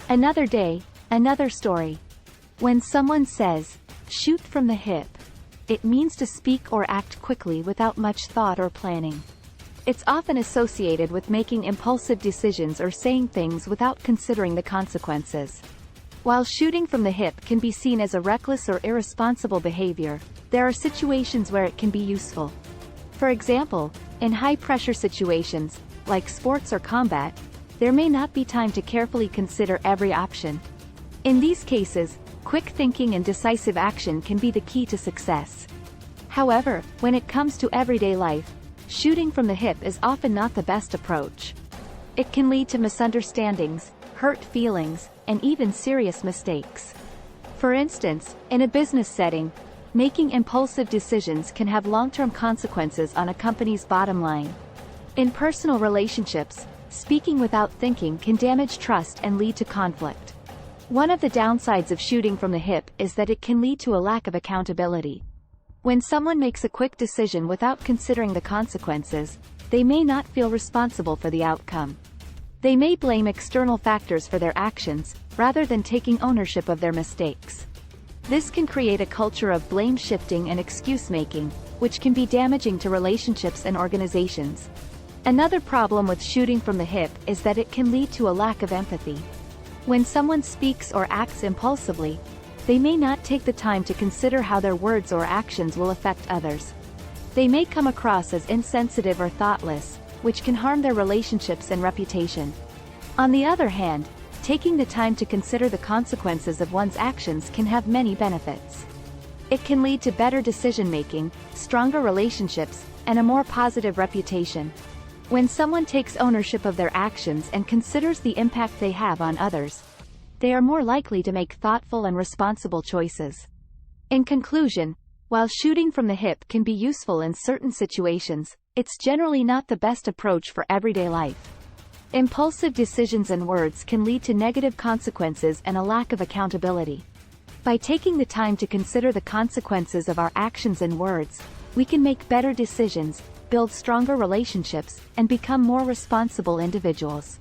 Another day, another story. When someone says, shoot from the hip, it means to speak or act quickly without much thought or planning. It's often associated with making impulsive decisions or saying things without considering the consequences. While shooting from the hip can be seen as a reckless or irresponsible behavior, there are situations where it can be useful. For example, in high-pressure situations, like sports or combat, there may not be time to carefully consider every option. In these cases, quick thinking and decisive action can be the key to success. However, when it comes to everyday life, shooting from the hip is often not the best approach. It can lead to misunderstandings, hurt feelings, and even serious mistakes. For instance, in a business setting, making impulsive decisions can have long-term consequences on a company's bottom line. In personal relationships, speaking without thinking can damage trust and lead to conflict. One of the downsides of shooting from the hip is that it can lead to a lack of accountability. When someone makes a quick decision without considering the consequences, they may not feel responsible for the outcome. They may blame external factors for their actions, rather than taking ownership of their mistakes. This can create a culture of blame shifting and excuse making, which can be damaging to relationships and organizations. Another problem with shooting from the hip is that it can lead to a lack of empathy. When someone speaks or acts impulsively, they may not take the time to consider how their words or actions will affect others. They may come across as insensitive or thoughtless, which can harm their relationships and reputation. On the other hand, taking the time to consider the consequences of one's actions can have many benefits. It can lead to better decision-making, stronger relationships, and a more positive reputation. When someone takes ownership of their actions and considers the impact they have on others, they are more likely to make thoughtful and responsible choices. In conclusion, while shooting from the hip can be useful in certain situations, it's generally not the best approach for everyday life. Impulsive decisions and words can lead to negative consequences and a lack of accountability. By taking the time to consider the consequences of our actions and words, we can make better decisions, build stronger relationships, and become more responsible individuals.